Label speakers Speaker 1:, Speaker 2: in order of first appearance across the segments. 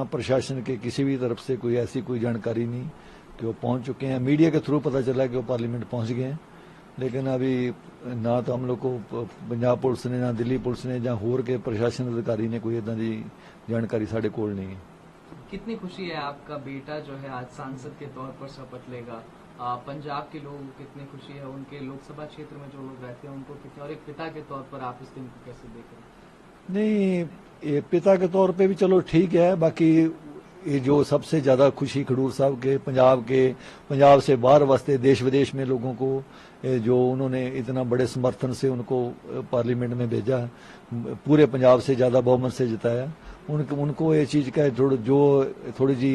Speaker 1: प्रशासन के किसी भी तरफ से कोई ऐसी कोई जानकारी नहीं कि वो पहुंच चुके हैं। मीडिया के थ्रू पता चला कि वो पार्लियामेंट पहुंच गए हैं, लेकिन अभी ना तो हम लोग को पंजाब पुलिस ने, ना दिल्ली पुलिस ने, या होर के प्रशासन अधिकारी ने कोई इदा की जानकारी साढ़े कोल नहीं है।
Speaker 2: कितनी खुशी है आपका बेटा जो है आज सांसद के तौर पर शपथ लेगा? पंजाब के लोग कितनी खुशी है, उनके लोकसभा क्षेत्र में जो लोग रहते हैं उनको कितने, और एक पिता के तौर पर आप इस दिन को कैसे देख रहे हैं?
Speaker 1: नहीं, ये पिता के तौर पे भी चलो ठीक है, बाकी ये जो सबसे ज्यादा खुशी खडूर साहब के पंजाब से बाहर वास्ते देश विदेश में लोगों को जो उन्होंने इतना बड़े समर्थन से उनको पार्लियामेंट में भेजा, पूरे पंजाब से ज्यादा बहुमत से जिताया, उनको ये चीज का थोड़ी जी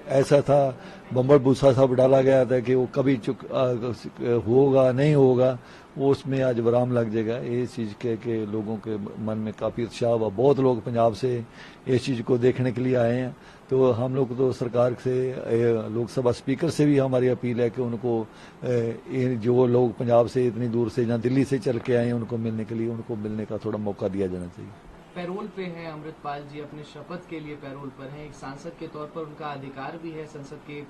Speaker 1: ऐसा था, बम्बर भूसा सा डाला गया था कि वो कभी होगा नहीं होगा, वो उसमें आज विराम लग जाएगा। ये चीज के लोगों के मन में काफी उत्साह हुआ। बहुत लोग पंजाब से इस चीज को देखने के लिए आए हैं। तो हम लोग तो सरकार से, लोकसभा स्पीकर से भी हमारी अपील है कि उनको जो लोग पंजाब से इतनी दूर से या दिल्ली से चल के आए हैं उनको मिलने के लिए, उनको मिलने का थोड़ा मौका दिया जाना चाहिए।
Speaker 2: पैरोल पे हैं अमृतपाल जी, अपने शपथ के लिए पैरोल पर हैं। एक सांसद के तौर पर उनका अधिकार भी है संसद के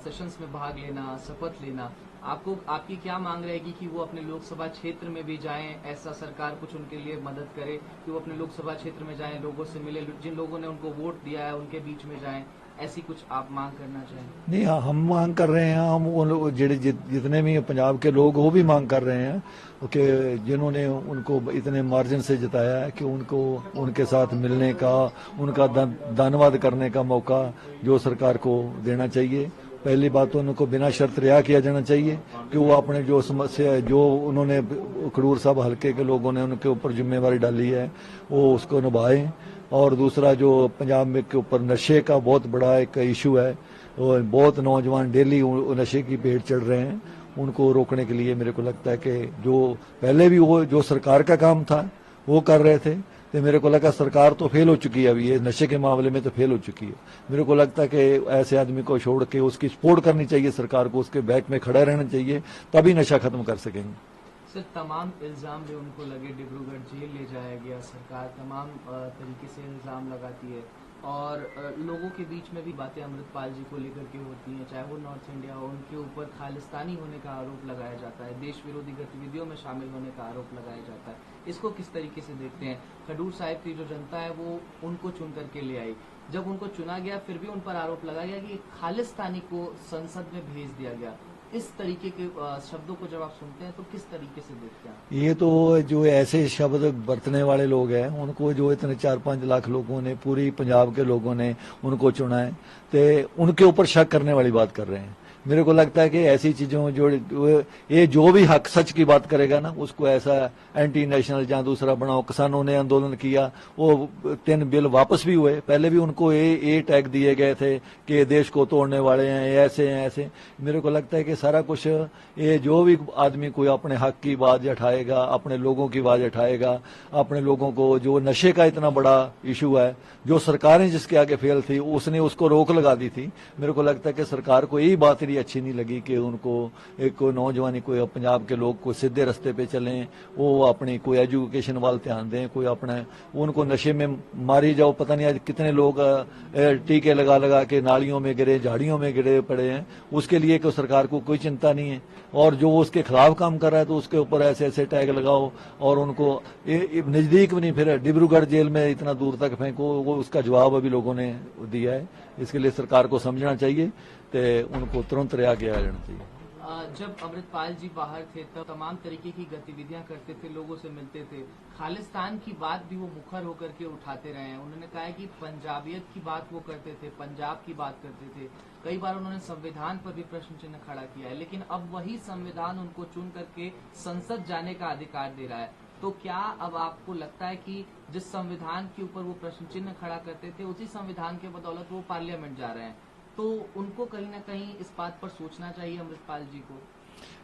Speaker 2: सेशंस में भाग लेना, शपथ लेना। आपकी क्या मांग रहेगी कि वो अपने लोकसभा क्षेत्र में भी जाएं, ऐसा सरकार कुछ उनके लिए मदद करे कि वो अपने लोकसभा क्षेत्र में जाएं, लोगों से मिले, जिन लोगों ने उनको वोट दिया है उनके बीच में जाएं, ऐसी कुछ आप मांग करना चाहें?
Speaker 1: नहीं, हाँ, हम मांग कर रहे हैं। हम उन लोग जितने भी पंजाब के लोग वो भी मांग कर रहे हैं कि जिन्होंने उनको इतने मार्जिन से जिताया है कि उनको उनके साथ मिलने का, उनका धन्यवाद करने का मौका जो सरकार को देना चाहिए। पहली बात तो उनको बिना शर्त रिहा किया जाना चाहिए कि वो अपने जो समस्या, जो उन्होंने खडूर साहब हल्के के लोगों ने उनके ऊपर जिम्मेवारी डाली है, वो उसको निभाएं। और दूसरा, जो पंजाब में के ऊपर नशे का बहुत बड़ा एक इशू है, और बहुत नौजवान डेली नशे की भेंट चढ़ रहे हैं, उनको रोकने के लिए मेरे को लगता है कि जो पहले भी वो जो सरकार का काम था वो कर रहे थे, तो मेरे को लगा सरकार तो फेल हो चुकी है अभी, ये नशे के मामले में तो फेल हो चुकी है। मेरे को लगता है कि ऐसे आदमी को छोड़ के उसकी सपोर्ट करनी चाहिए सरकार को, उसके बैक में खड़ा रहना चाहिए, तभी नशा खत्म कर सकेंगे।
Speaker 2: सर, तमाम इल्जाम जो उनको लगे, डिब्रूगढ़ जेल ले जाया गया, सरकार तमाम तरीके से इल्जाम लगाती है, और लोगों के बीच में भी बातें अमृतपाल जी को लेकर के होती हैं, चाहे वो नॉर्थ इंडिया हो, उनके ऊपर खालिस्तानी होने का आरोप लगाया जाता है, देश विरोधी गतिविधियों में शामिल होने का आरोप लगाया जाता है। इसको किस तरीके से देखते हैं? खडूर साहिब की जो जनता है वो उनको चुन करके ले आई, जब उनको चुना गया फिर भी उन पर आरोप लगाया गया कि खालिस्तानी को संसद में भेज दिया गया। इस तरीके के शब्दों को जब आप सुनते हैं तो किस तरीके से देखते हैं?
Speaker 1: ये तो जो ऐसे शब्द बरतने वाले लोग हैं, उनको जो इतने 4-5 लाख लोगों ने, पूरी पंजाब के लोगों ने उनको चुना है, तो उनके ऊपर शक करने वाली बात कर रहे हैं। मेरे को लगता है कि ऐसी चीजों ये जो भी हक सच की बात करेगा ना, उसको ऐसा एंटी नेशनल या दूसरा बनाओ। किसानों ने आंदोलन किया, वो 3 बिल वापस भी हुए, पहले भी उनको ये टैग दिए गए थे कि देश को तोड़ने वाले हैं, ऐसे हैं ऐसे। मेरे को लगता है कि सारा कुछ, ये जो भी आदमी कोई अपने हक की आवाज उठाएगा, अपने लोगों की आवाज उठाएगा, अपने लोगों को, जो नशे का इतना बड़ा इशू है, जो सरकारें जिसके आगे फेल थी, उसने उसको रोक लगा दी थी। मेरे को लगता है कि सरकार को यही बात अच्छी नहीं लगी कि उनको एक नौजवानी, कोई पंजाब के लोग को सीधे रास्ते पे चलें, वो अपनी कोई एजुकेशन वाल ध्यान दें, कोई अपना उनको नशे में मारी जाओ। पता नहीं आज कितने लोग टीके लगा लगा के नालियों में गिरे, झाड़ियों में गिरे पड़े हैं, उसके लिए कोई सरकार को कोई चिंता नहीं है। और जो उसके खिलाफ काम कर रहा है तो उसके ऊपर ऐसे ऐसे टैग लगाओ और उनको नजदीक भी नहीं, फिर डिब्रूगढ़ जेल में इतना दूर तक फेंको। वो उसका जवाब अभी लोगों ने दिया है। इसके लिए सरकार को समझना चाहिए, तो उनको तुरंत रिहा किया जाना चाहिए।
Speaker 2: जब अमृतपाल जी बाहर थे तब तमाम तरीके की गतिविधियां करते थे, लोगों से मिलते थे, खालिस्तान की बात भी वो मुखर होकर के उठाते रहे हैं। उन्होंने कहा है कि पंजाबियत की बात वो करते थे, पंजाब की बात करते थे। कई बार उन्होंने संविधान पर भी प्रश्न चिन्ह खड़ा किया है, लेकिन अब वही संविधान उनको चुन करके संसद जाने का अधिकार दे रहा है। तो क्या अब आपको लगता है कि जिस संविधान के ऊपर वो प्रश्न चिन्ह खड़ा करते थे, उसी संविधान के बदौलत वो पार्लियामेंट जा रहे हैं, तो उनको कहीं ना कहीं इस बात पर सोचना चाहिए अमृतपाल जी को?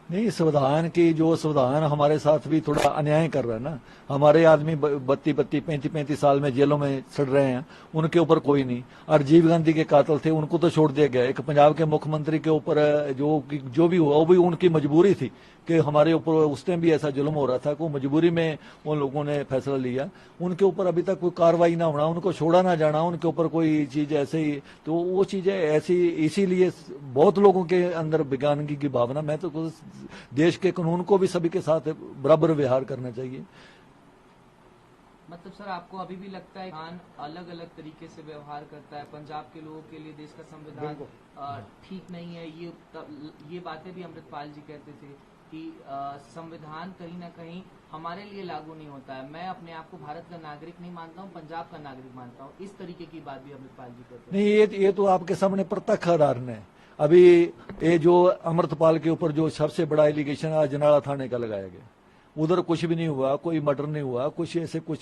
Speaker 1: नहीं, संविधान हमारे साथ भी थोड़ा अन्याय कर रहा है ना। हमारे आदमी 32-35 साल में जेलों में सड़ रहे हैं, उनके ऊपर कोई नहीं। और राजीव गांधी के कातिल थे, उनको तो छोड़ दिया गया। एक पंजाब के मुख्यमंत्री के ऊपर जो भी हुआ वो भी उनकी मजबूरी थी कि हमारे ऊपर उस टाइम भी ऐसा जुल्म हो रहा था कि मजबूरी में उन लोगों ने फैसला लिया। उनके ऊपर अभी तक कोई कार्रवाई ना होना, उनको छोड़ा ना जाना, उनके ऊपर कोई चीज ऐसे ही, तो वो चीजें ऐसी, इसीलिए बहुत लोगों के अंदर विज्ञानगी की भावना। मैं तो देश के कानून को भी सभी के साथ बराबर व्यवहार करना चाहिए।
Speaker 2: मतलब सर, आपको अभी भी लगता है संविधान अलग अलग तरीके से व्यवहार करता है? पंजाब के लोगों के लिए देश का संविधान ठीक नहीं है, ये बातें भी अमृतपाल जी कहते थे कि संविधान कहीं ना कहीं हमारे लिए लागू नहीं होता है। मैं अपने आप को भारत का नागरिक नहीं मानता हूँ, पंजाब का नागरिक मानता हूँ। इस तरीके की बात भी अमृतपाल जी कहते हैं।
Speaker 1: नहीं, ये तो आपके सामने प्रत्यक्ष उदाहरण है। अभी ये जो अमृतपाल के ऊपर जो सबसे बड़ा एलिगेशन अजनाला थाने का लगाया गया, उधर कुछ भी नहीं हुआ, कोई मर्डर नहीं हुआ, कुछ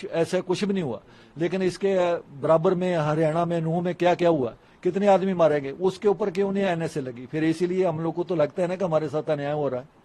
Speaker 1: ऐसा कुछ भी नहीं हुआ। लेकिन इसके बराबर में हरियाणा में नूह में क्या क्या हुआ, कितने आदमी मारे गए, उसके ऊपर क्यों नहीं एनएसए लगी? फिर इसीलिए हम लोग को तो लगता है ना कि हमारे साथ अन्याय हो रहा है।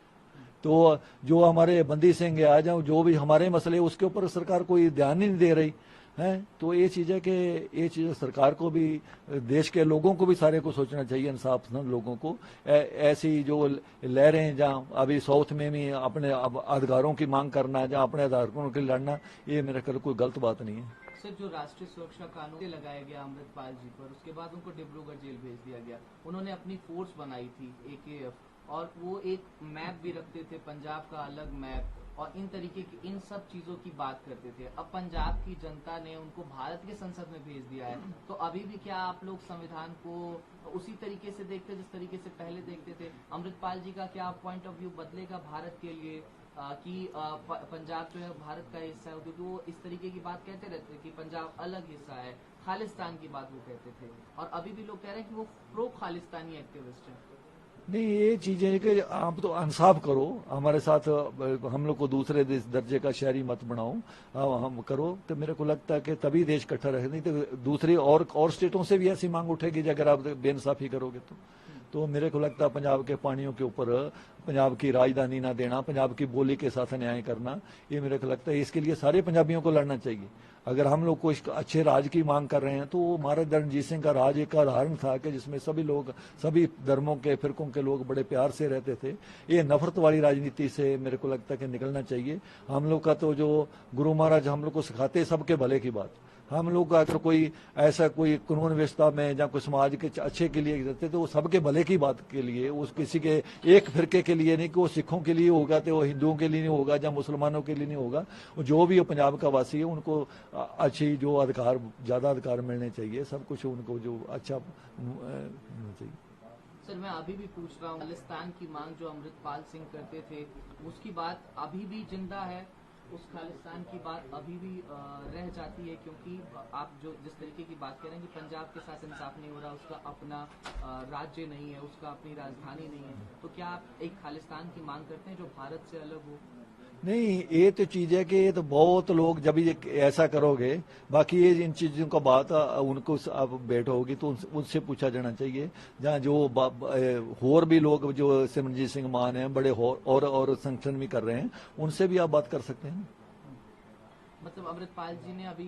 Speaker 1: तो जो हमारे बंदी सिंह है, आज जो भी हमारे मसले, उसके ऊपर सरकार कोई ध्यान ही नहीं दे रही है। तो ये चीज है कि ये चीज सरकार को भी, देश के लोगों को भी सारे को सोचना चाहिए, इंसाफ लोगों को। ऐसी जो लहरें जहाँ अभी साउथ में भी अपने अधिकारों की मांग करना, जहाँ अपने अधिकारों के लिए लड़ना, ये मेरे ख्याल कोई गलत बात नहीं है।
Speaker 2: सर, जो राष्ट्रीय सुरक्षा कानून लगाया गया अमृतपाल जी पर, उसके बाद उनको डिब्रूगढ़ जेल भेज दिया गया। उन्होंने अपनी फोर्स बनाई थी AKF, और वो एक मैप भी रखते थे, पंजाब का अलग मैप, और इन तरीके की इन सब चीजों की बात करते थे। अब पंजाब की जनता ने उनको भारत के संसद में भेज दिया है, तो अभी भी क्या आप लोग संविधान को उसी तरीके से देखते जिस तरीके से पहले देखते थे? अमृतपाल जी का क्या पॉइंट ऑफ व्यू बदलेगा भारत के लिए कि पंजाब जो है भारत का हिस्सा है? क्योंकि वो इस तरीके की बात कहते रहते कि पंजाब अलग हिस्सा है, खालिस्तान की बात वो कहते थे, और अभी भी लोग कह रहे हैं कि वो प्रो खालिस्तानी एक्टिविस्ट है।
Speaker 1: नहीं, ये चीजें कि आप तो इंसाफ करो, हमारे साथ हम लोग को दूसरे दर्जे का शहरी मत बनाओ, हम करो, तो मेरे को लगता है कि तभी देश इकट्ठा रहे। नहीं तो दूसरी और स्टेटों से भी ऐसी मांग उठेगी अगर आप बेइंसाफी करोगे तो मेरे को लगता है पंजाब के पानियों के ऊपर पंजाब की राजधानी ना देना, पंजाब की बोली के साथ अन्याय करना, ये मेरे को लगता है इसके लिए सारे पंजाबियों को लड़ना चाहिए। अगर हम लोग को अच्छे राज की मांग कर रहे हैं तो महाराजा रणजीत सिंह का राज एक उदाहरण था कि जिसमें सभी लोग, सभी धर्मों के फिरकों के लोग बड़े प्यार से रहते थे। ये नफरत वाली राजनीति से मेरे को लगता है कि निकलना चाहिए। हम लोग का तो जो गुरु महाराज हम लोग को सिखाते हैं सबके भले की बात। हम लोग अगर कोई ऐसा कोई कानून व्यवस्था में या कोई समाज के अच्छे के लिए करते तो वो सबके भले की बात के लिए, उस किसी के एक फिरके के लिए नहीं कि वो सिखों के लिए होगा तो वो हिंदुओं के लिए नहीं होगा या मुसलमानों के लिए नहीं होगा। जो भी पंजाब का वासी है उनको अच्छी जो अधिकार, ज्यादा अधिकार मिलने चाहिए, सब कुछ उनको जो अच्छा मिलना चाहिए।
Speaker 2: सर, मैं अभी भी पूछ रहा हूँ, खालिस्तान की मांग जो अमृतपाल सिंह करते थे उसकी बात अभी भी जिंदा है? उस खालिस्तान की बात अभी भी रह जाती है? क्योंकि आप जो जिस तरीके की बात कह रहे हैं कि पंजाब के साथ इंसाफ नहीं हो रहा, उसका अपना राज्य नहीं है, उसका अपनी राजधानी नहीं है, तो क्या आप एक खालिस्तान की मांग करते हैं जो भारत से अलग हो?
Speaker 1: नहीं, ये तो चीज है कि ये तो बहुत लोग जब ये ऐसा करोगे, बाकी ये इन चीजों का बात उनको आप बैठोगी तो उनसे पूछा जाना चाहिए। जहाँ जो और भी लोग जो सिमरनजीत सिंह मान है बड़े और संगठन भी कर रहे हैं, उनसे भी आप बात कर सकते हैं।
Speaker 2: मतलब अमृतपाल जी ने अभी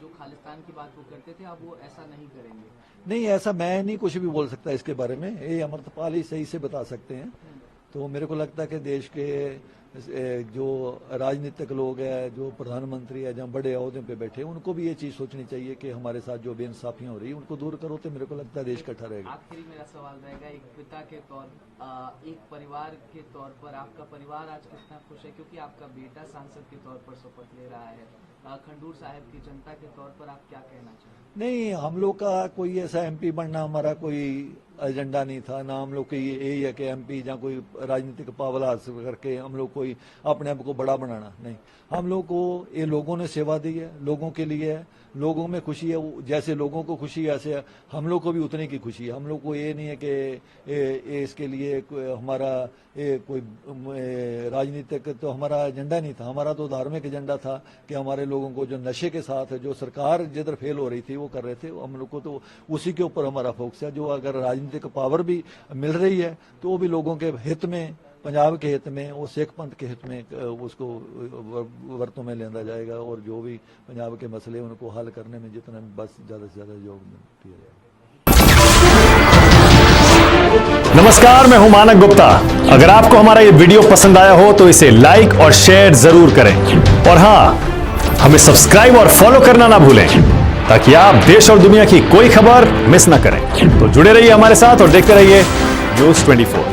Speaker 2: जो खालिस्तान की बात वो करते थे, अब वो ऐसा नहीं करेंगे?
Speaker 1: नहीं, ऐसा मैं नहीं कुछ भी बोल सकता इसके बारे में, ये अमृतपाल ही सही से बता सकते हैं। तो मेरे को लगता है कि देश के जो राजनीतिक लोग हैं, जो प्रधानमंत्री है, जहाँ बड़े अहदे पे बैठे, उनको भी ये चीज सोचनी चाहिए कि हमारे साथ जो बेइंसाफियां हो रही है उनको दूर करो, तो मेरे को लगता है देश इकट्ठा रहेगा।
Speaker 2: आखिरी मेरा सवाल रहेगा, एक पिता के तौर, एक परिवार के तौर पर आपका परिवार आज कितना खुश है क्योंकि आपका बेटा सांसद के तौर पर शपथ ले रहा है? खंडूर साहब की जनता के तौर पर आप क्या कहना चाहेंगे?
Speaker 1: नहीं, हम लोग का कोई ऐसा MP बनना हमारा कोई एजेंडा नहीं था ना। हम लोग की यही है कि MP या कोई राजनीतिक पावर हासिल करके हम लोग कोई अपने आप को बड़ा बनाना नहीं। हम लोग को ये लोगों ने सेवा दी है, लोगों के लिए है, लोगों में खुशी है। जैसे लोगों को खुशी है ऐसे हम लोग को भी उतनी की खुशी है। हम लोग को ये नहीं है कि इसके लिए हमारा कोई राजनीतिक तो हमारा एजेंडा नहीं था। हमारा तो धार्मिक एजेंडा था कि हमारे लोगों को जो नशे के साथ जो सरकार जिधर फेल हो रही थी वो कर रहे थे, हम लोग को तो उसी के ऊपर हमारा फोकस है। जो अगर राजनीतिक पावर भी मिल रही है तो वो भी लोगों के हित में पंजाब के हित में, वो सिख पंथ के हित में उसको वर्तों में लेंदा जाएगा और जो भी पंजाब के मसले उनको हल करने में जितना बस ज़्यादा से ज़्यादा योगदान दिया जाएगा।
Speaker 3: नमस्कार, मैं हूं मानक गुप्ता। अगर आपको हमारा ये वीडियो पसंद आया हो तो इसे लाइक और शेयर जरूर करें और हाँ, हमें सब्सक्राइब और फॉलो करना ना भूलें ताकि आप देश और दुनिया की कोई खबर मिस ना करें। तो जुड़े रहिए हमारे साथ और देखते रहिए News 24।